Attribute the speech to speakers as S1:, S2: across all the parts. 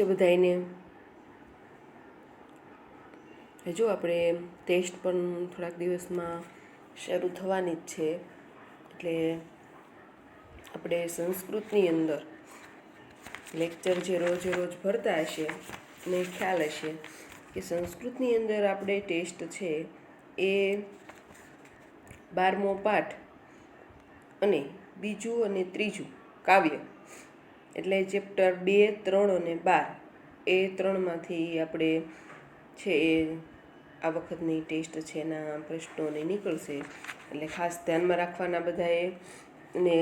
S1: છે બધાને? હજુ આપણે ટેસ્ટ પણ થોડાક દિવસમાં શરૂ થવાની જ છે. એટલે આપણે સંસ્કૃતની અંદર લેક્ચર જે રોજે રોજ ભરતા હશે ને ખ્યાલ હશે કે સંસ્કૃતની અંદર આપણે ટેસ્ટ છે એ 12મો પાઠ અને બીજું અને ત્રીજું કાવ્ય એટલે ચેપ્ટર 2, 3 અને 12 એ ત્રણમાંથી આપણે છે એ આ વખતની ટેસ્ટ છે એના પ્રશ્નોને નીકળશે. એટલે ખાસ ધ્યાનમાં રાખવાના બધાએ. અને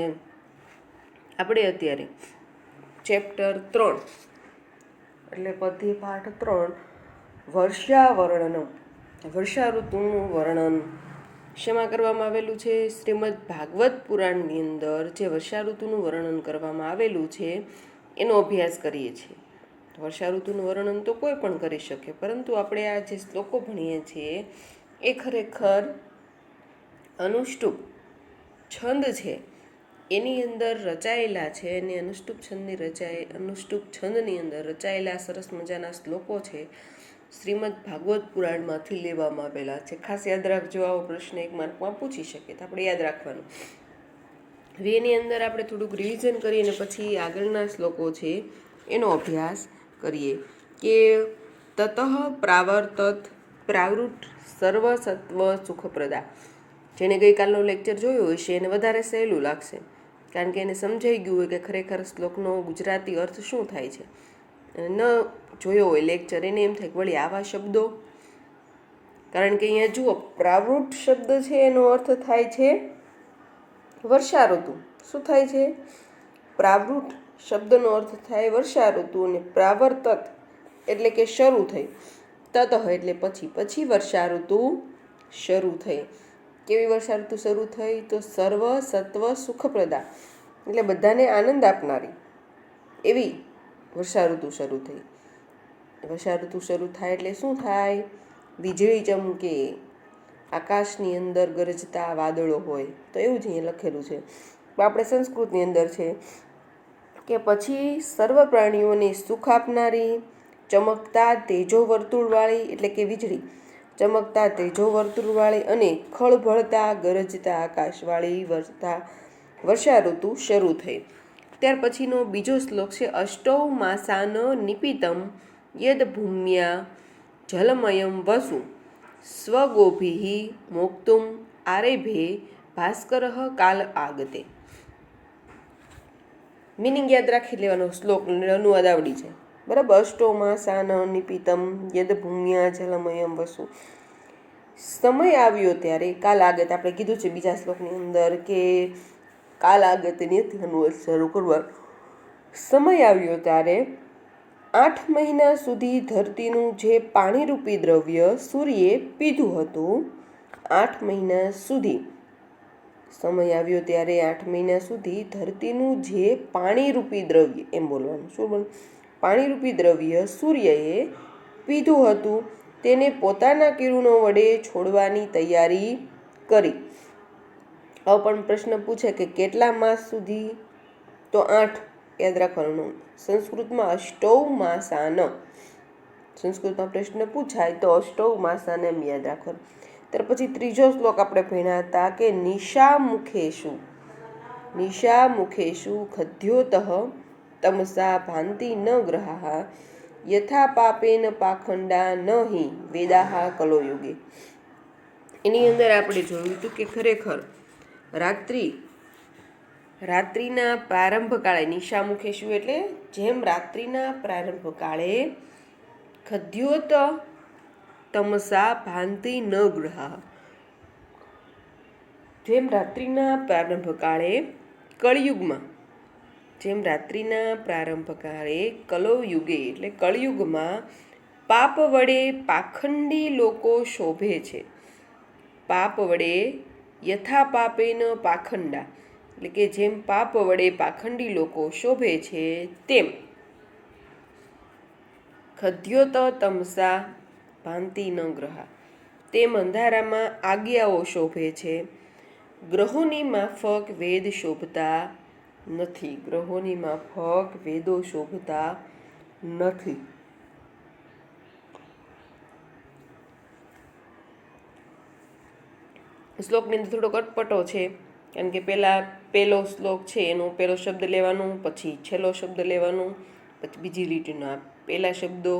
S1: આપણે અત્યારે ચેપ્ટર 3 એટલે પદ્ય પાઠ 3 વર્ષાવર્ણનમ, વર્ષા ઋતુનું વર્ણન શેમાં કરવામાં આવેલું છે? શ્રીમદ ભાગવત પુરાણની અંદર જે વર્ષા ઋતુનું વર્ણન કરવામાં આવેલું છે એનો અભ્યાસ કરીએ છીએ. વર્ષા ઋતુનું વર્ણન તો કોઈ પણ કરી શકે, પરંતુ આપણે આ જે શ્લોકો ભણીએ છીએ એ ખરેખર અનુષ્ટુપ છંદ છે એની અંદર રચાયેલા છે. અને અનુષ્ટુપ છંદની અંદર રચાયેલા સરસ મજાના શ્લોકો છે શ્રીમદ ભાગવત પુરાણમાંથી લેવામાં આવેલા છે. ખાસ યાદ રાખજો, આવો પ્રશ્ન એક માર્કમાં પૂછી શકે તો આપણે યાદ રાખવાનું. હવે એની અંદર આપણે થોડુંક રિવિઝન કરીએ અને પછી આગળના શ્લોકો છે એનો અભ્યાસ કરીએ. કે તતઃ પ્રાવૃત સર્વસત્વ સુખપ્રદા. જેણે ગઈકાલનો લેક્ચર જોયો હશે એને વધારે સહેલું લાગશે, કારણ કે એને સમજાઈ ગયું હોય કે ખરેખર શ્લોકનો ગુજરાતી અર્થ શું થાય છે. ન જોયો હોય લેક્ચર એને એમ થાય કે વળી આવા શબ્દો, કારણ કે અહીંયા જુઓ પ્રાવૃત શબ્દ છે એનો અર્થ થાય છે વર્ષા ઋતુ. શું થાય છે? પ્રાવૃત શબ્દનો અર્થ થાય વર્ષા ઋતુ. અને પ્રાવર્તત એટલે કે શરૂ થઈ, તત એટલે પછી વર્ષા ઋતુ શરૂ થઈ. કેવી વર્ષા ઋતુ શરૂ થઈ? તો સર્વ સત્વ સુખપ્રદા એટલે બધાને આનંદ આપનારી એવી વર્ષા ઋતુ શરૂ થઈ. વર્ષા ઋતુ શરૂ થાય એટલે શું થાય? વીજળી ચમકે, આકાશની અંદર ગરજતા વાદળો હોય. તો એવું જ અહીંયા લખેલું છે. આપણે સંસ્કૃતની અંદર છે કે પછી સર્વ પ્રાણીઓને સુખ આપનારી, ચમકતા તેજો વર્તુળવાળી એટલે કે વીજળી, ચમકતા તેજો વર્તુળવાળી અને ખળભળતા ગરજતા આકાશવાળી વર્ષા ઋતુ શરૂ થઈ. ત્યાર પછીનો બીજો શ્લોક છે અષ્ટૌ માસાન નિપિતમ યદ ભૂમ્યા જલમયમ વસુ સ્વગોભિ મોક્તુમ આરેભે ભાસ્કર કાલ આગતે. મિનિંગ યાદ રાખી લેવાનો, શ્લોક અનુવાદ આવડી જાય. બરાબર. અષ્ટો માસાન નિપિતમ યદ ભૂમ્યા જલમયમ વસુ. સમય આવ્યો ત્યારે, કાલ આગત આપણે કીધું છે બીજા શ્લોકની અંદર કે કાલ આગતની અનુવાદ શરૂ કરવાનો. સમય આવ્યો ત્યારે 8 મહિના સુધી ધરતીનું જે પાણીરૂપી દ્રવ્ય સૂર્યે પીધું હતું, 8 મહિના સુધી સમય આવ્યો ત્યારે 8 મહિના સુધી ધરતીનું જે પાણીરૂપી દ્રવ્ય, એમ બોલવાનું. શું બોલ? પાણીરૂપી દ્રવ્ય સૂર્યએ પીધું હતું તેને પોતાના કિરણો વડે છોડવાની તૈયારી કરી. આવો પણ પ્રશ્ન પૂછે કે કેટલા માસ સુધી? તો 8 યાદ રાખવાનું. સંસ્કૃતમાં અષ્ટૌ માસાન, સંસ્કૃતમાં પ્રશ્ન પૂછાય તો અષ્ટૌ માસાન એમ યાદ રાખવાનું. ત્યાર પછી ત્રીજો શ્લોક આપણે ભણ્યા હતા કે નિશા મુખેશુ ખદ્યોતઃ તમસા ભાંતિ ન ગ્રહાઃ યથા પાપેન પાખંડા ન હિ વેદાઃ કલોયુગે. એની અંદર આપણે જોયું હતું કે ખરેખર રાત્રિના પ્રારંભ કાળે, નિશા મુખેશુ એટલે જેમ રાત્રિના પ્રારંભ કાળે ખદ્યોત તમસા ભાંતિ ન ગ્રહાઃ, જેમ રાત્રિના પ્રારંભ કાળે કળયુગમાં, જેમ રાત્રિના પ્રારંભ કાળે કલોયુગે એટલે કળયુગમાં પાપ વડે પાખંડી લોકો શોભે છે. પાપ વડે યથા પાપેન પાખંડા એટલે કે જેમ પાપ વડે પાખંડી લોકો શોભે છે તેમ ખદ્યોત તમસા ભાંતિ ન ગ્રહા, તેમ અંધારામાં આજ્ઞાઓ શોભે છે. ગ્રહોની માફક વેદ શોભતા નથી, ગ્રહોની માફક વેદો શોભતા નથી. શ્લોકની અંદર થોડોક અટપટો છે, કારણ કે પહેલો શ્લોક છે એનો પહેલો શબ્દ લેવાનું, પછી છેલ્લો શબ્દ લેવાનું, પછી બીજી લીટીના પહેલા શબ્દો,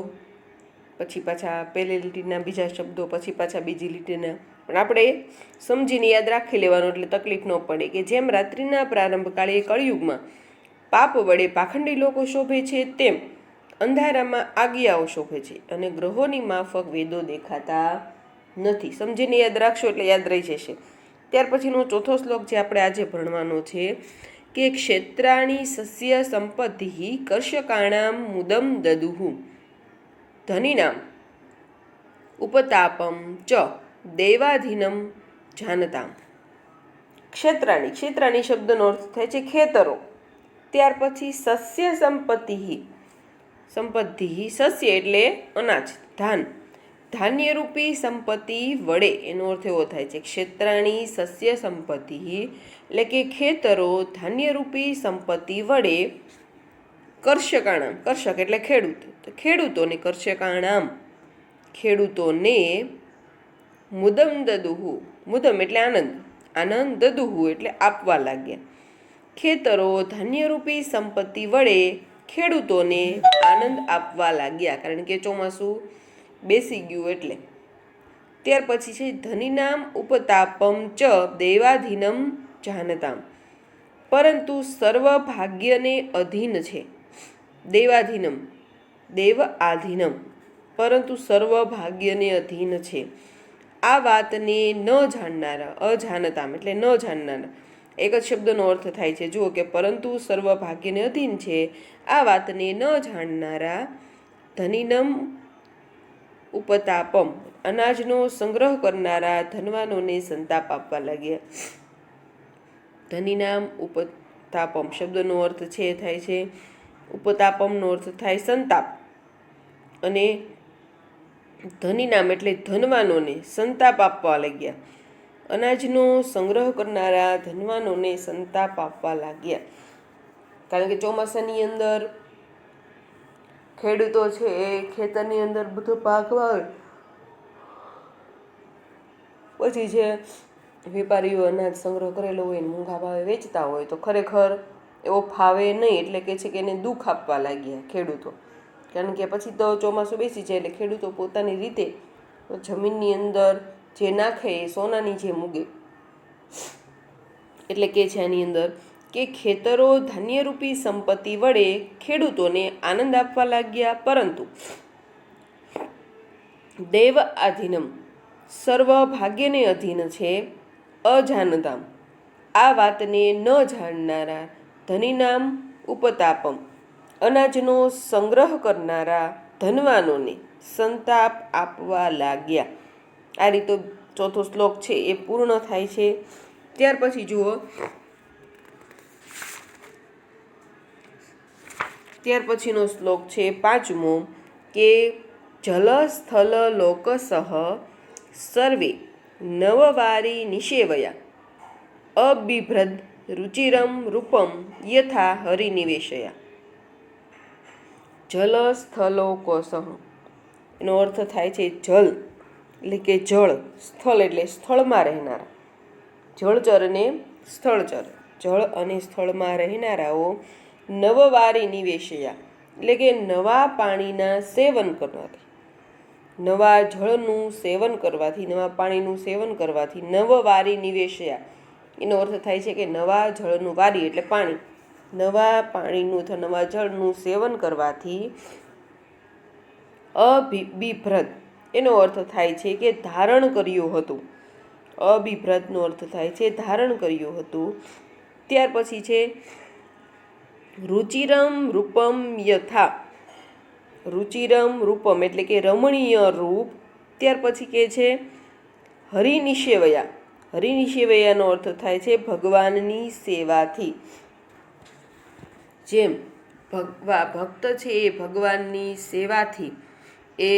S1: પછી પાછા પહેલી લીટીના બીજા શબ્દો, પછી પાછા બીજી લીટીના. પણ આપણે સમજીને યાદ રાખી લેવાનું એટલે તકલીફ ન પડે કે જેમ રાત્રિના પ્રારંભકાળે કળિયુગમાં પાપ વડે પાખંડી લોકો શોભે છે, તેમ અંધારામાં આજ્ઞાઓ શોભે છે અને ગ્રહોની માફક વેદો દેખાતા નથી. સમજીને યાદ રાખશો એટલે યાદ રહી જશે. ત્યાર પછીનો ચોથો શ્લોક જે આપણે આજે ભણવાનો છે કે ક્ષેત્રાણી સસ્ય સંપત્તિ કર્ષકાણામ મુદમ દદુહુ ધનિનામ ઉપતાપમ ચ દેવાધીનમ જાનતામ. ક્ષેત્રાણી શબ્દનો અર્થ થાય છે ખેતરો. ત્યાર પછી સસ્ય સંપત્તિ સસ્ય એટલે અનાજ, ધાન, ધાન્યરૂપી સંપત્તિ વડે, એનો અર્થ એવો થાય છે ક્ષેત્રાણી સસ્ય સંપત્તિ એટલે કે ખેતરો ધાન્યરૂપી સંપત્તિ વડે કર્ષકાણામ, કર્ષક એટલે ખેડૂત, તો ખેડૂતોને કર્ષકાણામ ખેડૂતોને મુદમ દદુહુ, મુદમ એટલે આનંદ, દદુહુ એટલે આપવા લાગ્યા. ખેતરો ધાન્યરૂપી સંપત્તિ વડે ખેડૂતોને આનંદ આપવા લાગ્યા, કારણ કે ચોમાસું બેસી ગયું એટલે. ત્યાર પછી છે ધનિનામ ઉપતાપમ ચ દેવાધીનમ જાનતામ, પરંતુ સર્વ ભાગ્યને અધીન છે. દેવાધીનમ, દેવ આધીનમ, પરંતુ સર્વ ભાગ્યને અધીન છે. આ વાતને ન જાણનારા, અજાનતામ એટલે ન જાણનારા, એક જ શબ્દનો અર્થ થાય છે. જુઓ કે પરંતુ સર્વ ભાગ્યને અધીન છે, આ વાતને ન જાણનારા ધનિનમ ઉપતાપમ અનાજનો સંગ્રહ કરનારા ધનવાનોને સંતાપ આપવા લાગ્યા. ધનિનામ ઉપતાપમ શબ્દનો અર્થ છે થાય છે, ઉપતાપમનો અર્થ થાય સંતાપ, અને ધનિનામ એટલે ધનવાનોને સંતાપ આપવા લાગ્યા. અનાજનો સંગ્રહ કરનારા ધનવાનોને સંતાપ આપવા લાગ્યા, કારણ કે ચોમાસાની અંદર ખેડૂતો છે એ ખેતરની અંદર બધો પાક વાવે, પછી છે વેપારીઓ અનાજ સંગ્રહ કરેલો હોય ને મોંઘા ભાવે વેચતા હોય, તો ખરેખર એવો ફાવે નહીં, એટલે કે છે કે એને દુઃખ આપવા લાગ્યા ખેડૂતો. કારણ કે પછી તો ચોમાસું બેસી જાય એટલે ખેડૂતો પોતાની રીતે જમીનની અંદર જે નાખે એ સોનાની જેમ ઉગે. એટલે કે છે આની અંદર કે ખેતરો ધાન્યરૂપી સંપત્તિ વડે ખેડૂતોને આનંદ આપવા લાગ્યા, પરંતુ દેવ આધીનમ સર્વ ભાગ્યને અધીન છે. અજાનતામ આ વાતને ન જાણનારા ધનિનામ ઉપતાપમ અનાજનો સંગ્રહ કરનારા ધનવાનોને સંતાપ આપવા લાગ્યા. આ રીતે ચોથો શ્લોક છે એ પૂર્ણ થાય છે. ત્યાર પછી જુઓ, ત્યાર પછીનો શ્લોક છે પાંચમો કે જલ સ્થલ લોકસહ સર્વે નવવારી નિષેવયા અબિભ્રદ રુચિરમ રૂપમ યથા હરિનિવેશયા. જલ સ્થલો કોસહ એનો અર્થ થાય છે જલ એટલે કે જળ, સ્થળ એટલે સ્થળમાં રહેનારા, જળચર અને સ્થળચર, જળ અને સ્થળમાં રહેનારાઓ નવવારી નિવેશયા એટલે કે નવા પાણીના સેવન કરવાથી, નવા જળનું સેવન કરવાથી, નવા પાણીનું સેવન કરવાથી નવવારી નિવેશયા એનો અર્થ થાય છે કે નવા જળનું, વારી એટલે પાણી, નવા પાણીનું અથવા નવા જળનું સેવન કરવાથી અબિભ્રદ એનો અર્થ થાય છે કે ધારણ કર્યું હતું. અબિભ્રદનો અર્થ થાય છે ધારણ કર્યું હતું. ત્યાર પછી છે રુચિરમ રૂપમ યથા, રુચિરમ રૂપમ એટલે કે રમણીય રૂપ. ત્યાર પછી કે છે હરિનિષેવયા, હરિનિષેવયાનો અર્થ થાય છે ભગવાનની સેવાથી. જેમ ભક્ત છે એ ભગવાનની સેવાથી એ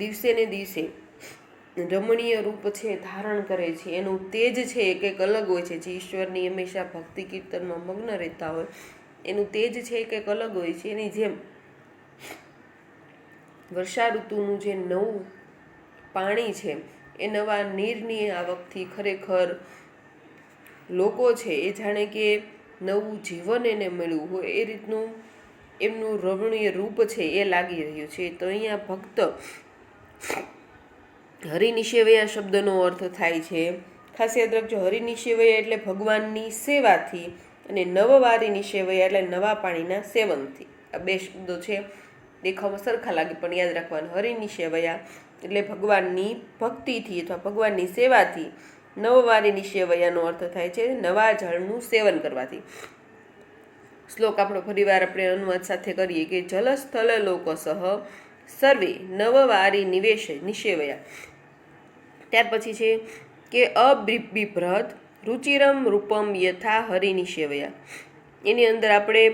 S1: દિવસે ને દિવસે રમણીય રૂપ છે ધારણ કરે છે, એનું તેજ છે એ કંઈક અલગ હોય છે. જે ઈશ્વરની હંમેશા ભક્તિ કીર્તનમાં મગ્ન રહેતા હોય એનું તેજ છે એ કંઈક અલગ હોય છે. એની જેમ વર્ષા ઋતુનું જે નવું પાણી છે એ નવા નીરની આવકથી ખરેખર લોકો છે એ જાણે કે નવું જીવન એને મળ્યું હોય એ રીતનું એમનું રમણીય રૂપ છે એ લાગી રહ્યું છે. તો અહીંયા ભક્ત હરિનિશેવયા શબ્દનો અર્થ થાય છે, ખાસ યાદ રાખજો, હરિનિશેવયા એટલે ભગવાનની સેવાથી અને નવવારી નિશેવયા એટલે નવા પાણીના સેવનથી. આ બે શબ્દો છે, દેખાવમાં સરખા લાગે પણ યાદ રાખવાનું. હરિનિશેવયા એટલે ભગવાનની ભક્તિથી અથવા ભગવાનની સેવાથી, નવવારી નિશેવયાનો અર્થ થાય છે નવા જળનું સેવન કરવાથી. શ્લોક આપણો ફરીવાર આપણે અનુવાદ સાથે કરીએ કે જલસ્થલ લોકસઃ સર્વે નવવારી નિશેવયા. ત્યાર પછી છે કે અબિભ્રત રુચિરમ રૂપમ યથા હરિનિશેવયા. એની અંદર આપણે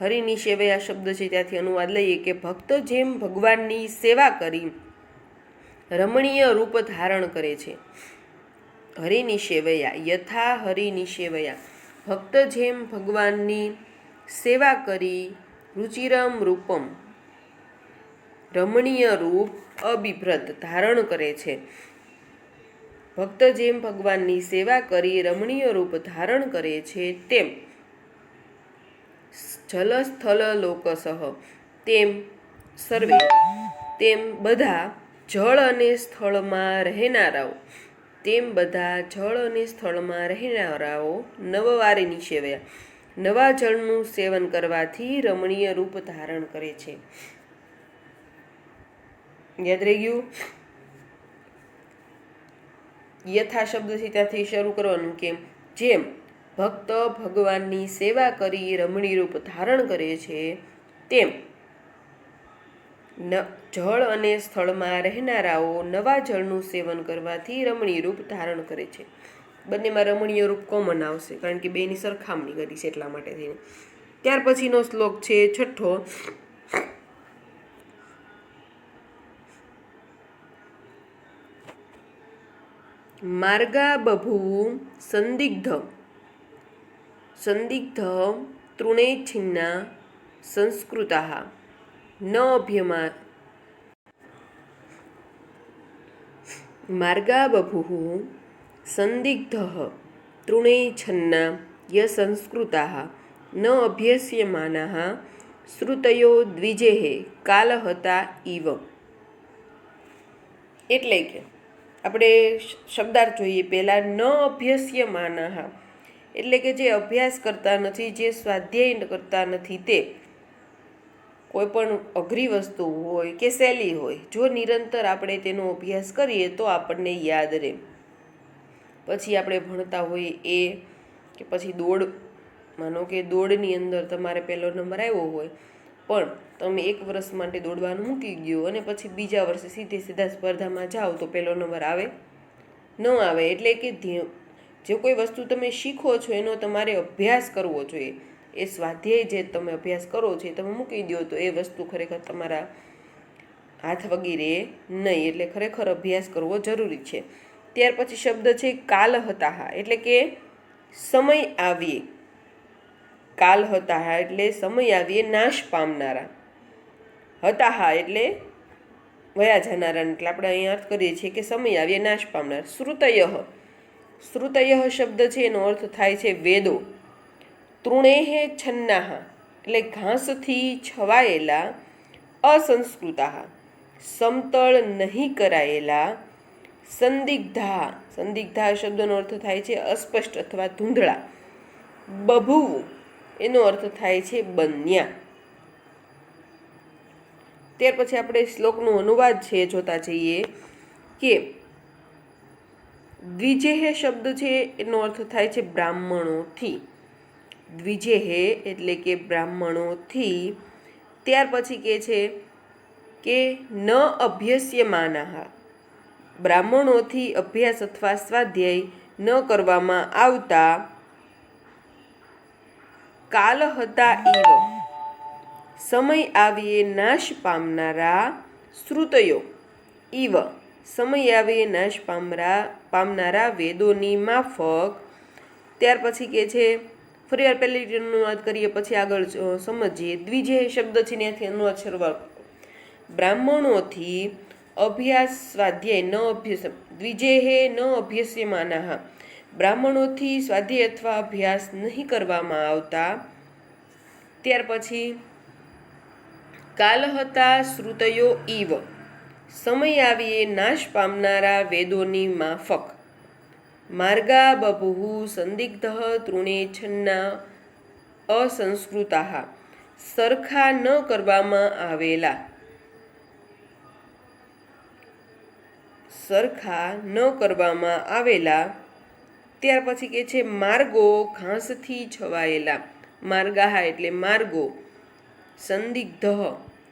S1: હરિનિશેવયા શબ્દ છે ત્યાંથી અનુવાદ લઈએ કે ભક્ત જેમ ભગવાનની સેવા કરી રમણીય રૂપ ધારણ કરે છે. હરિનિશેવયા યથા હરિનિશેવયા, ભક્ત જેમ ભગવાનની સેવા કરી રુચિરમ રૂપમ રમણીય રૂપ અબિભ્રત ધારણ કરે છે. ભક્ત જેમ ભગવાનની સેવા કરી રમણીય રૂપ ધારણ કરે છે તેમ જલસ્થલ લોકસઃ તેમ સર્વે તેમ બધા જળ અને સ્થળમાં રહેનારાઓ નવવારી નિશેવયા નવા જળનું સેવન કરવાથી રમણીય રૂપ ધારણ કરે છે. યાદ રહી ગયું? યથા શબ્દથી ત્યાંથી શરૂ કરવાનું કે જેમ ભક્ત ભગવાનની સેવા કરી રમણીય રૂપ ધારણ કરે છે તેમ જળ અને સ્થળમાં રહેનારાઓ નવા જળનું સેવન કરવાથી રમણીય રૂપ ધારણ કરે છે. બંનેમાં રમણીય રૂપ કોમન આવશે કારણ કે બેની સરખામણી કરી છે એટલા માટે થઈને. ત્યાર પછીનો શ્લોક છે 6. માર્ગા બભૂ સંદિગ્ધ તૃણેચ્છિન્ના સંસ્કૃતાઃ ન અભ્યમા માર્ગા બભૂ સંદિગ્ધ તૃણેચ્છન્ના સંસ્કૃતાઃ ન અભ્યસ્યમાનાઃ શ્રુતયો દ્વિજેઃ કાલહતા ઇવ. એટલે કે આપણે શબ્દાર્થ જોઈએ પહેલાં. ન અભ્યસ્યમાનાઃ એટલે કે જે અભ્યાસ કરતા નથી, જે સ્વાધ્યાય કરતા નથી, તે કોઈ પણ અઘરી વસ્તુ હોય કે સહેલી હોય, જો નિરંતર આપણે તેનો અભ્યાસ કરીએ તો આપણને યાદ રહે. પછી આપણે ભણતા હોઈએ એ કે પછી માનો કે દોડની અંદર તમારે પહેલો નંબર આવ્યો હોય પણ તમે 1 વર્ષ માટે દોડવાનું મૂકી ગયો અને પછી બીજા વર્ષે સીધા સ્પર્ધામાં જાઓ તો પહેલો નંબર આવે ન આવે. એટલે કે જે કોઈ વસ્તુ તમે શીખો છો એનો તમારે અભ્યાસ કરવો જોઈએ. એ સ્વાધ્યાય જે તમે અભ્યાસ કરો છો તમે મૂકી દો તો એ વસ્તુ ખરેખર તમારા હાથ વગેરે નહીં. એટલે ખરેખર અભ્યાસ કરવો જરૂરી છે. ત્યાર પછી શબ્દ છે કાલહતાઃ એટલે કે સમય આવીએ. કાલહતાઃ એટલે સમય આવીએ નાશ પામનારા. હતાઃ એટલે વયા જનારા. એટલે આપણે અહીંયા અર્થ કરીએ છીએ કે સમય આવીએ નાશ પામનાર. શ્રુતયઃ શબ્દ છે એનો અર્થ થાય છે વેદો. તૃણેઃ છન્નાઃ એટલે ઘાસથી છવાયેલા. અસંસ્કૃતાઃ સમતળ નહીં કરાયેલા. સંદિગ્ધા શબ્દનો અર્થ થાય છે અસ્પષ્ટ અથવા ધૂંધળા. બભૂવ એનો અર્થ થાય છે બન્યા. ત્યાર પછી આપણે શ્લોકનો અનુવાદ છે જોતા જઈએ કે દ્વિજેહ શબ્દ છે એનો અર્થ થાય છે બ્રાહ્મણોથી. દ્વિજેહ એટલે કે બ્રાહ્મણોથી. ત્યાર પછી કે છે કે ન અભ્યસ્યમાનાઃ બ્રાહ્મણોથી અભ્યાસ અથવા સ્વાધ્યાય ન કરવામાં આવતા. કાલહતા ઇવ સમય આવીએ નાશ પામનારા. શ્રુતયો ઇવ સમય આવીએ નાશ પામનારા વેદોની માફક. ત્યાર પછી કે છે ફરીવાર પહેલી અનુવાદ કરીએ પછી આગળ સમજીએ. દ્વિજેહ શબ્દ છે ત્યાંથી અનુવાદ બ્રાહ્મણોથી અભ્યાસ સ્વાધ્યાય ન અભ્યસ દ્વિજેહે ન અભ્યસ્યમાનાઃ બ્રાહ્મણોથી સ્વાધ્યાય અથવા અભ્યાસ નહીં કરવામાં આવતા. ત્યાર પછી કાલહતા શ્રુતયો ઈવ સમય આવીએ નાશ પામનારા વેદોની માફક માર્ગા બભુઃ સંદિગ્ધ તૃણે છન્ના અસંસ્કૃતાઃ સરખા ન કરવામાં આવેલા. ત્યાર પછી કે છે માર્ગો ઘાસથી છવાયેલા. માર્ગાહ એટલે માર્ગો, સંદિગ્ધ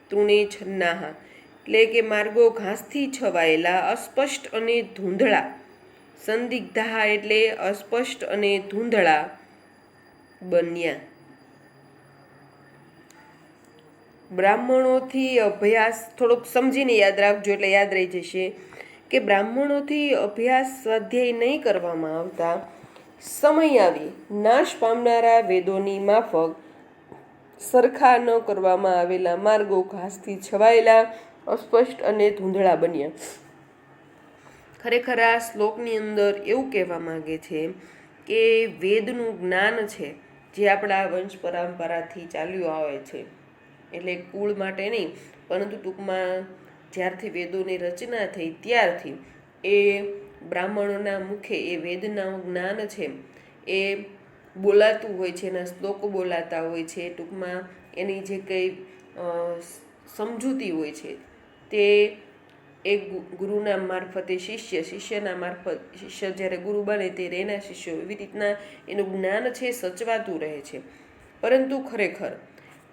S1: તૃણે છન્નાહ એટલે કે માર્ગો ઘાસથી છવાયેલા, અસ્પષ્ટ અને ધૂંધળા. સંદિગ્ધા એટલે અસ્પષ્ટ અને ધૂંધળા બન્યા. બ્રાહ્મણોથી અભ્યાસ થોડુંક સમજીને યાદ રાખજો એટલે યાદ રહી જશે કે બ્રાહ્મણોથી અભ્યાસ સ્વાધ્યાય નહીં કરવામાં આવતા સમય આવી નાશ પામનારા વેદોની માફક સરખા ન કરવામાં આવેલા માર્ગો ઘાસથી છવાયેલા, અસ્પષ્ટ અને ધૂંધળા બન્યા. ખરેખર આ શ્લોકની અંદર એવું કહેવા માંગે છે કે વેદનું જ્ઞાન છે જે આપણા વંશ પરંપરાથી ચાલ્યું આવે છે, એટલે કુળ માટે નહીં પરંતુ ટૂંકમાં જ્યારથી વેદોની રચના થઈ ત્યારથી એ બ્રાહ્મણોના મુખે એ વેદના જ્ઞાન છે એ બોલાતું હોય છે, એના શ્લોકો બોલાતા હોય છે. ટૂંકમાં એની જે કંઈ સમજૂતી હોય છે તે એક ગુરુના મારફતે શિષ્યના મારફત શિષ્ય જ્યારે ગુરુ બને ત્યારે એના શિષ્યો, એવી રીતના એનું જ્ઞાન છે સચવાતું રહે છે. પરંતુ ખરેખર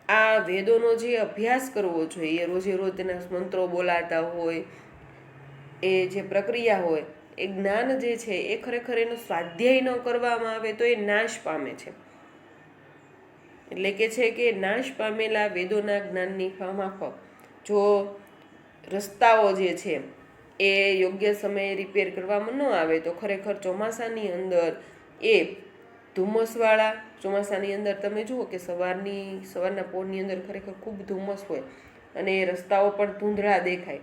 S1: આ વેદોનો જે અભ્યાસ કરવો જોઈએ, રોજે રોજ તેના મંત્રો બોલાતા હોય, એ જે પ્રક્રિયા હોય, એ જ્ઞાન જે છે એ ખરેખર એનો સ્વાધ્યાય ન કરવામાં આવે તો એ નાશ પામે છે. એટલે કે છે કે નાશ પામેલા વેદોના જ્ઞાનની માફક જો રસ્તાઓ જે છે એ યોગ્ય સમયે રિપેર કરવામાં ન આવે તો ખરેખર ચોમાસાની અંદર એ ધુમ્મસવાળા, ચોમાસાની અંદર તમે જુઓ કે સવારના પોરની અંદર ખરેખર ખૂબ ધુમ્મસ હોય અને એ રસ્તાઓ પણ ધૂંધળા દેખાય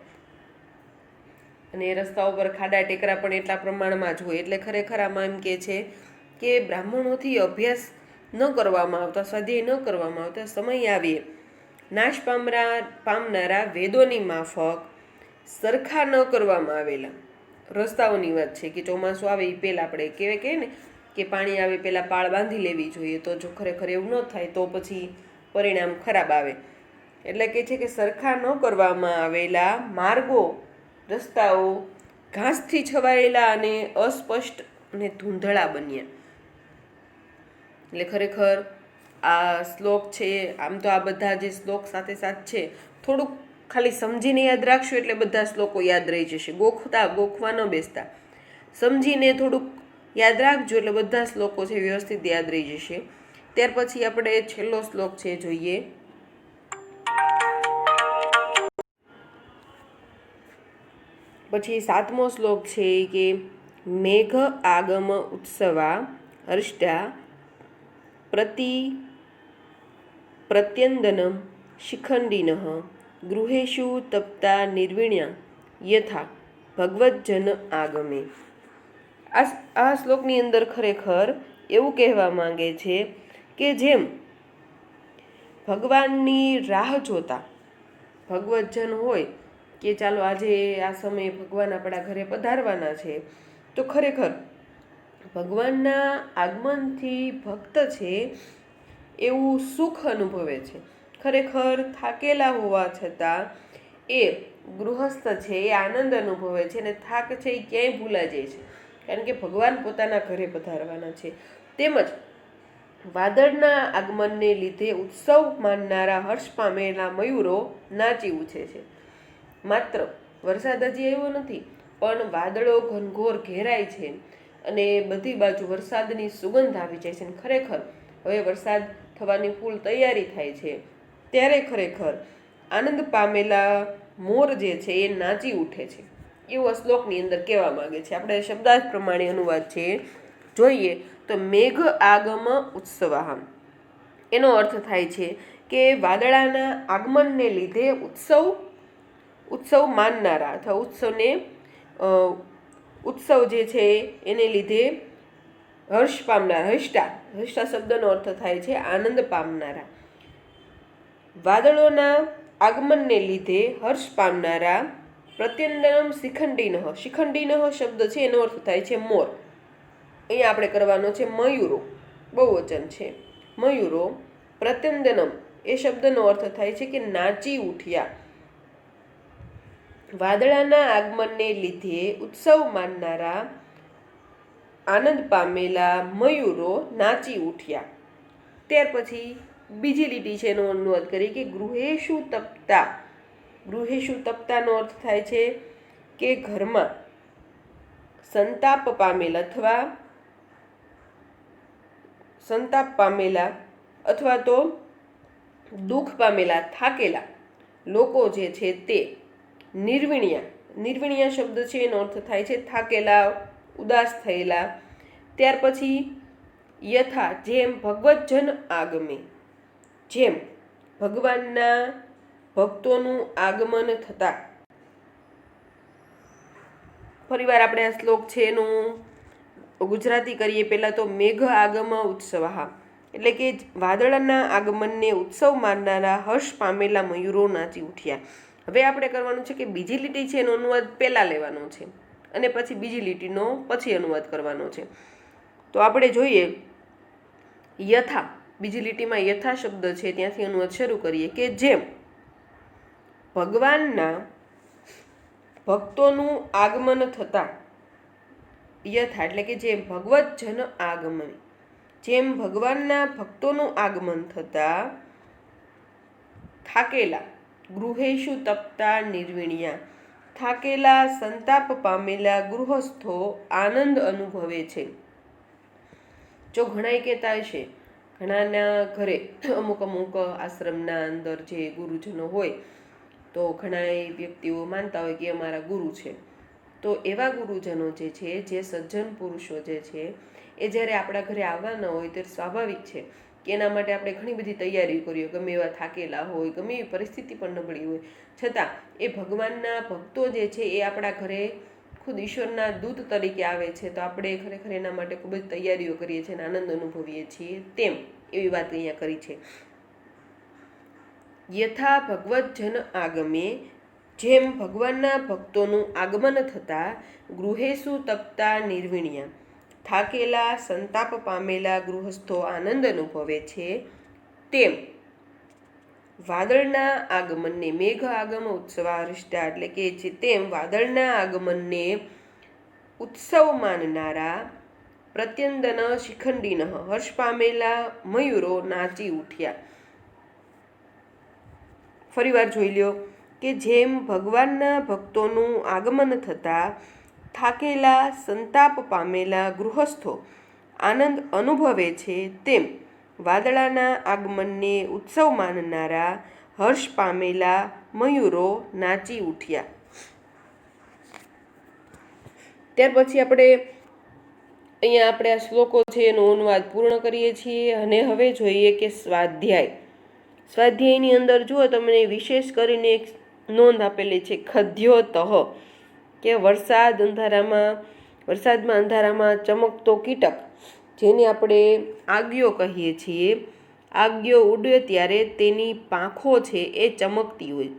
S1: અને એ રસ્તાઓ પર ખાડા ટેકરા પણ એટલા પ્રમાણમાં જ હોય. એટલે ખરેખર આમાં એમ કે છે કે બ્રાહ્મણોથી અભ્યાસ ન કરવામાં આવતા, સ્વાધ્યાય ન કરવામાં આવતા સમય આવીએ નાશ પામનારા વેદોની માફક સરખા ન કરવામાં આવેલા. રસ્તાઓની વાત છે કે ચોમાસું આવે એ પહેલાં આપણે કહેવાય ને કે પાણી આવે પહેલાં પાળ બાંધી લેવી જોઈએ, તો જો ખરેખર એવું ન થાય તો પછી પરિણામ ખરાબ આવે. એટલે કે છે કે સરખા ન કરવામાં આવેલા માર્ગો, રસ્તાઓ ઘાસથી છવાયેલા અને અસ્પષ્ટ અને ધૂંધળા બન્યા. એટલે ખરેખર આ શ્લોક છે, આમ તો આ બધા જે શ્લોક સાથે છે થોડુંક ખાલી સમજીને યાદ રાખશો એટલે બધા શ્લોકો યાદ રહી જશે. ગોખવા ન બેસતા, સમજીને થોડુંક યાદ રાખજો એટલે બધા શ્લોકો છે વ્યવસ્થિત યાદ રહી જશે. ત્યાર પછી આપણે છેલ્લો શ્લોક છે જોઈએ. પછી 7મો શ્લોક છે કે મેઘ આગમ ઉત્સવા હર્ષ્ટા પ્રત્યંદનમ શિખંડિનઃ ગૃહેષુ તપ્તા નિર્વિણ્યા યથા ભગવજ્જન આગમે. આ શ્લોકની અંદર ખરેખર એવું કહેવા માંગે છે કે જેમ ભગવાનની રાહ જોતા ભગવજ્જન હોય કે ચાલો આજે આ સમયે ભગવાન આપણા ઘરે પધારવાના છે, તો ખરેખર ભગવાનના આગમનથી ભક્ત છે એવું સુખ અનુભવે છે. ખરેખર થાકેલા હોવા છતાં એ ગૃહસ્થ છે એ આનંદ અનુભવે છે અને થાક છે એ ક્યાંય ભૂલા જાય છે, કારણ કે ભગવાન પોતાના ઘરે પધારવાના છે. તેમજ વાદળના આગમનને લીધે ઉત્સવ માનનારા હર્ષ પામેલા મયુરો નાચી ઉઠે છે. માત્ર વરસાદ હજી આવ્યો નથી પણ વાદળો ઘનઘોર ઘેરાય છે અને બધી બાજુ વરસાદની સુગંધ આવી જાય છે. ખરેખર હવે વરસાદ થવાની ફૂલ તૈયારી થાય છે ત્યારે ખરેખર આનંદ પામેલા મોર જે છે એ નાચી ઉઠે છે એવું શ્લોકની અંદર કહેવા માંગે છે. આપણે શબ્દાર્થ પ્રમાણે અનુવાદ છે જોઈએ તો મેઘ આગમ ઉત્સવાહ, એનો અર્થ થાય છે કે વાદળાના આગમનને લીધે ઉત્સવ ઉત્સવ માનનારા અથવા ઉત્સવ જે છે એને લીધે હર્ષ પામનાર, હર્ષા શબ્દનો અર્થ થાય છે આનંદ પામનારા. વાદળોના આગમનને લીધે હર્ષ પામનારા. પ્રત્યંદનમ શિખંડીનઃ, શિખંડીનઃ શબ્દ છે એનો અર્થ થાય છે મોર. અહીંયા આપણે કરવાનો છે મયુરો, બહુવચન છે મયુરો. પ્રત્યંદનમ એ શબ્દનો અર્થ થાય છે કે નાચી ઉઠ્યા. વાદળાના આગમનને લીધે ઉત્સવ માનનારા, આનંદ પામેલા મયુરો નાચી ઉઠ્યા. ત્યાર પછી બીજી લીટી છે એનો અનુવાદ કરીએ કે ગૃહેશુ તપ્તા. ગૃહેશુ તપ્તાનો અર્થ થાય છે કે ઘરમાં સંતાપ પામેલા અથવા તો દુઃખ પામેલા, થાકેલા લોકો જે છે તે. નિર્વિણ્યા શબ્દ છે એનો અર્થ થાય છે થાકેલા, ઉદાસ થયેલા. ત્યાર પછી યથા જેમ ભગવતજન આગમે, જેમ ભગવાનના ભક્તોનું આગમન થતા. ફરીવાર આપણે આ શ્લોક છે એનું ગુજરાતી કરીએ. પહેલાં તો મેઘ આગમ ઉત્સવાહા, એટલે કે વાદળના આગમનને ઉત્સવ માનનારા હર્ષ પામેલા મયુરો નાચી ઉઠ્યા. હવે આપણે કરવાનું છે કે બીજી લીટી છે એનો અનુવાદ પહેલાં લેવાનો છે અને પછી બીજી લીટીનો પછી અનુવાદ કરવાનો છે. તો આપણે જોઈએ યથા, બીજી લીટીમાં યથા શબ્દ છે ત્યાંથી અનુવાદ શરૂ કરીએ કે જેમ ભગવાનના ભક્તોનું આગમન થતા. યથા એટલે કે જેમ ભગવત જન આગમન, જેમ ભગવાનના ભક્તોનું આગમન થતા. થાકેલા, ગૃહેશુ તપ્તા નિર્વિણ્યા, થાકેલા સંતાપ પામેલા ગૃહસ્થો આનંદ અનુભવે છે. જો ઘણાય કહેતા હશે, ઘણાના ઘરે અમુક આશ્રમના અંદર જે ગુરુજનો હોય તો ઘણા વ્યક્તિઓ માનતા હોય કે અમારા ગુરુ છે. તો એવા ગુરુજનો જે છે, જે સજ્જન પુરુષો જે છે એ જ્યારે આપણા ઘરે આવવાના હોય તો સ્વાભાવિક છે કે એના માટે આપણે ઘણી બધી તૈયારી કરીએ. ગમે એવા થાકેલા હોય, ગમે એવી પરિસ્થિતિ પણ નબળી હોય, છતાં એ ભગવાનના ભક્તો જે છે એ આપણા ઘરે ખુદ ઈશ્વરના દૂત તરીકે આવે છે. તો આપણે ખરેખર એના માટે ખૂબ જ તૈયારીઓ કરીએ છીએ અને આનંદ અનુભવીએ છીએ. તેમ એવી વાત અહીંયા કરી છે. યથા ભગવત જન આગમે, જેમ ભગવાનના ભક્તોનું આગમન થતા. ગૃહેશુ તપ્તા નિર્વિણ્યા, થાકેલા સંતાપ પામેલા ગૃહસ્થો આનંદ અનુભવે છે. તેમ વાદળના આગમનને, મેઘ આગમ ઉત્સવારિષ્ટા, એટલે કે તેમ વાદળના આગમનને ઉત્સવ માનનારા. પ્રત્યંદન શિખંડીન, હર્ષ પામેલા મયુરો નાચી ઉઠ્યા. ફરીવાર જોઈ લ્યો કે જેમ ભગવાનના ભક્તોનું આગમન થતા થાકેલા સંતાપ પામેલા ગૃહસ્થો આનંદ અનુભવે છે. તેમ વાદળાના આગમનને ઉત્સવ માનનારા હર્ષ પામેલા મયુરો નાચી ઉઠ્યા. ત્યાર પછી આપણે આ શ્લોકો છે એનો અનુવાદ પૂર્ણ કરીએ છીએ અને હવે જોઈએ કે સ્વાધ્યાયની અંદર જુઓ તમને વિશેષ કરીને એક નોંધ આપેલી છે ખદ્યોતઃ, કે વરસાદમાં અંધારામાં ચમકતો કીટક, જેને આપણે આગિયો કહીએ છીએ. આગિયો ઉડે ત્યારે તેની પાંખો છે એ ચમકતી હોય,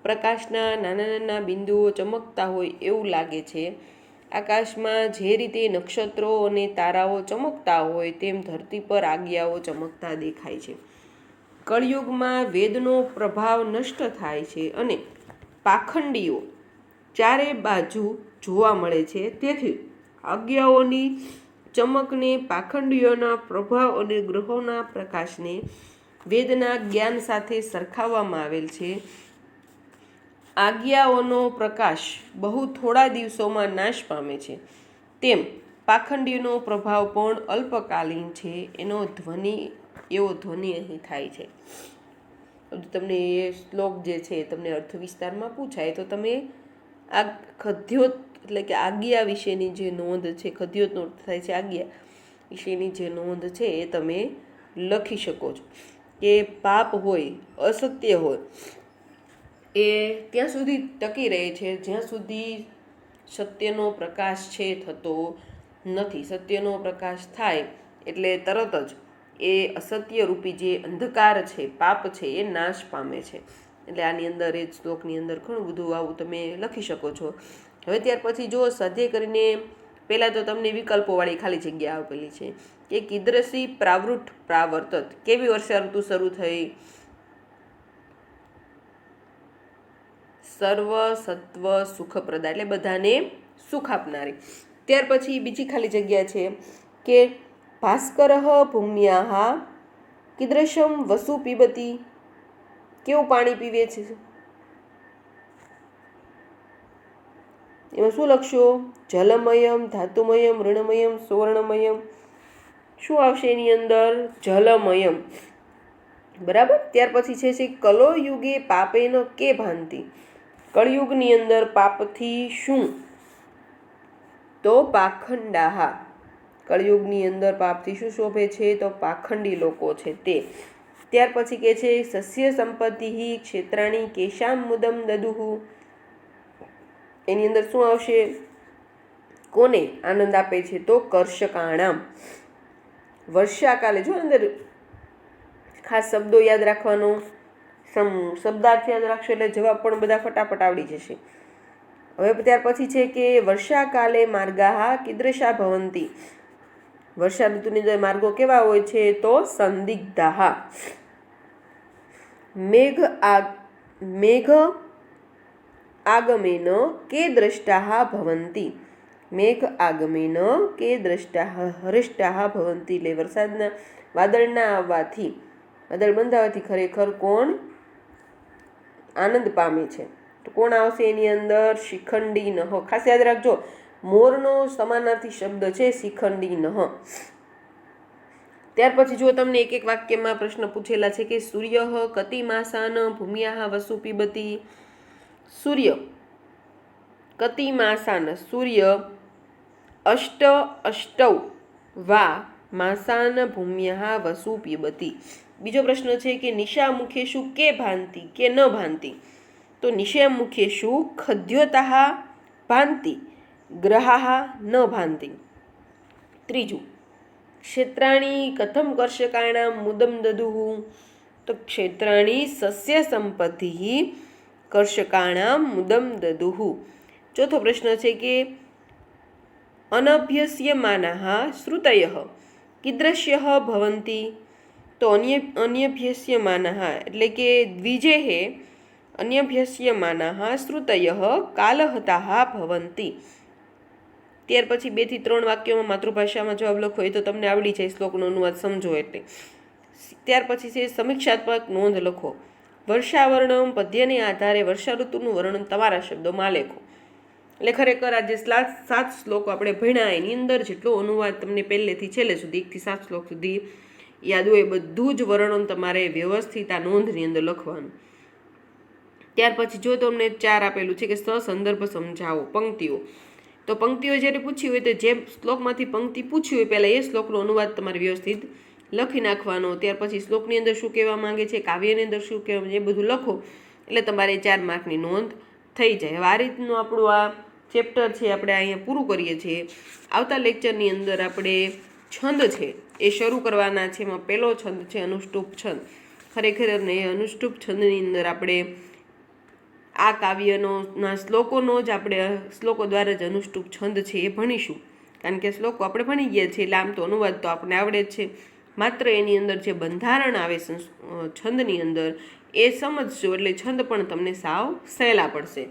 S1: પ્રકાશના નાના નાના બિંદુઓ ચમકતા હોય એવું લાગે છે. આકાશમાં જે રીતે નક્ષત્રો અને તારાઓ ચમકતા હોય તેમ ધરતી પર આગિયાઓ ચમકતા દેખાય છે. કળિયુગમાં વેદનો પ્રભાવ નષ્ટ થાય છે અને પાખંડીઓ ચારે બાજુ જોવા મળે છે. તેથી આજ્ઞાઓની ચમકને, પાખંડીઓના પ્રભાવ અને ગ્રહોના પ્રકાશને વેદના જ્ઞાન સાથે સરખાવવામાં આવેલ છે. આજ્ઞાઓનો પ્રકાશ બહુ થોડા દિવસોમાં નાશ પામે છે, તેમ પાખંડીનો પ્રભાવ પણ અલ્પકાલીન છે. એવો ધ્વનિ અહીં થાય છે. તમને એ શ્લોક જે છે તમને અર્થ વિસ્તારમાં પૂછાય તો તમે આ ખદ્યોત એટલે કે આજ્ઞા વિશેની જે નોંધ છે, ખદ્યોતનો અર્થ થાય છે આજ્ઞા વિશેની જે નોંધ છે એ તમે લખી શકો છો. કે પાપ હોય, અસત્ય હોય એ ત્યાં સુધી ટકી રહે છે જ્યાં સુધી સત્યનો પ્રકાશ છે થતો નથી. સત્યનો પ્રકાશ થાય એટલે તરત જ એ અસત્ય રૂપી જે અંધકાર છે, પાપ છે, એ નાશ પામે છે. એટલે આની અંદર એ શ્લોકની અંદર ઘણું બધું આવું તમે લખી શકો છો. હવે ત્યાર પછી જો સ્વાધ્યાય કરીને પહેલાં તો તમને વિકલ્પોવાળી ખાલી જગ્યા આપેલી છે કે કીદૃશી પ્રાવૃટ પ્રાવર્તત, કેવી વર્ષા ઋતુ શરૂ થઈ? સર્વ સત્વ સુખપ્રદા, એટલે બધાને સુખ આપનારી. ત્યાર પછી બીજી ખાલી જગ્યા છે કે ભાસ્કર ભૂમ્યાહા કીદૃશમ વસુ પીબતી, કેવું પાણી પીવે છે? એમાં શું લખશો? જલમયમ, ધાતુમયમ, ઋણમયમ, સુવર્ણમયમ. શું આવશે એની અંદર? જલમયમ. બરાબર. ત્યાર પછી છે કલો યુગે પાપેનો કે ભાંતિ, કળયુગની અંદર પાપથી શું? તો પાખંડાહા. કળયુગની અંદર પાપથી શું શોભે છે? તો પાખંડી લોકો છે તે. ત્યાર પછી કે છે સસ્ય સંપત્તિ ક્ષેત્રાણી કેશામ મુદમ દદુહુ. એની અંદર શું આવશે? કોને આનંદ આપે છે? તો કર્ષકાણામ. વર્ષાકાલે, જો અંદર ખાસ શબ્દો યાદ રાખવાનો, શબ્દાર્થ યાદ રાખશો એટલે જવાબ પણ બધા ફટાફટ આવડી જશે. હવે ત્યાર પછી છે કે વર્ષાકાલે માર્ગાહા કીદૃશા ભવંતી. વર્ષા ઋતુની અંદર માર્ગો કેવા હોય છે? તો સંદિગ્ધાહા. મેઘ આગમેન કે દ્રષ્ટાઃ ભવંતી. મેઘ આગમેન કે દ્રષ્ટાઃ હરિષ્ટાઃ ભવંતી. એટલે વરસાદના વાદળના આવવાથી, વાદળ બંધાવાથી ખરેખર કોણ આનંદ પામે છે? તો કોણ આવશે એની અંદર? શિખંડી નહ. ખાસ યાદ રાખજો, મોરનો સમાનાર્થી શબ્દ છે શિખંડી નહ. ત્યાર પછી જો તમને એક એક વાક્યમાં પ્રશ્ન પૂછેલા છે કે સૂર્ય કતિ માસાન ભૂમ્યાહ વસુ પીબતી. સૂર્ય કતિ માસાન, સૂર્ય અષ્ટૌ વા માસાન ભૂમ્યાહ વસુ પીબતી. બીજો પ્રશ્ન છે કે નિશા મુખેશુ કે ભાંતિ કે ન ભાંતિ. તો નિશા મુખેશુ ખદ્યોતાઃ ભાંતિ, ગ્રહાઃ ન ભાંતિ. ત્રીજું, ક્ષેત્રાણી કથમ કર્ષકાણામ મુદમ દદુહુ. તો ક્ષેત્રાણી સસ્ય સંપત્તિ કર્ષકાણામ મુદમ દદુહુ. ચોથો પ્રશ્ન છે કે અનભ્યસ્યમાનાઃ શ્રુતયઃ કીદૃશ્યઃ ભવંતી. તો અન્યભ્યસ્યમાનાઃ એટલે કે દ્વિજેઃ અન્યભ્યસ્યમાનાઃ શ્રુતયઃ કાલહતાઃ ભવંતી. ત્યાર પછી 2 થી 3 વાક્યોમાં માતૃભાષામાં જવાબ લખો, એ તો તમને આવડી જાય, શ્લોકનો અનુવાદ સમજો એટલે. ત્યાર પછી છે સમીક્ષાત્મક નોંધ લખો. વર્ષાવર્ણમ પદ્યને આધારે વર્ષા ઋતુનું વર્ણન તમારા શબ્દોમાં લેખો. એટલે ખરેખર આ જે 7 શ્લોકો આપણે ભણ્યા એની અંદર જેટલો અનુવાદ તમને પહેલેથી છેલ્લે સુધી 1 થી 7 શ્લોક સુધી યાદ હોય બધું જ વર્ણન તમારે વ્યવસ્થિત આ નોંધની અંદર લખવાનું. ત્યાર પછી જો તમને 4 આપેલું છે કે સંદર્ભ સમજાવો પંક્તિઓ. તો પંક્તિઓ જ્યારે પૂછી હોય તો જે શ્લોકમાંથી પંક્તિ પૂછી હોય પહેલાં એ શ્લોકનો અનુવાદ તમારે વ્યવસ્થિત લખી નાખવાનો. ત્યાર પછી શ્લોકની અંદર શું કહેવા માંગે છે, કાવ્યની અંદર શું કહેવા, એ બધું લખો એટલે તમારે 4 માર્કની નોંધ થઈ જાય. હવે આ રીતનું આપણું આ ચેપ્ટર છે આપણે અહીંયા પૂરું કરીએ છીએ. આવતા લેક્ચરની અંદર આપણે છંદ છે એ શરૂ કરવાના છે. એમાં પહેલો છંદ છે અનુષ્ટુપ છંદ. ખરેખર ને અનુષ્ટુપ છંદની અંદર આપણે આ કાવ્યના શ્લોકોનો જ આપણે શ્લોકો દ્વારા જ અનુષ્ટુપ છંદ છે એ ભણીશું. કારણ કે શ્લોકો આપણે ભણી ગયા છીએ એટલે આમ તો અનુવાદ તો આપણે આવડે જ છે. માત્ર એની અંદર જે બંધારણ આવે છંદની અંદર એ સમજશો એટલે છંદ પણ તમને સાવ સહેલા પડશે.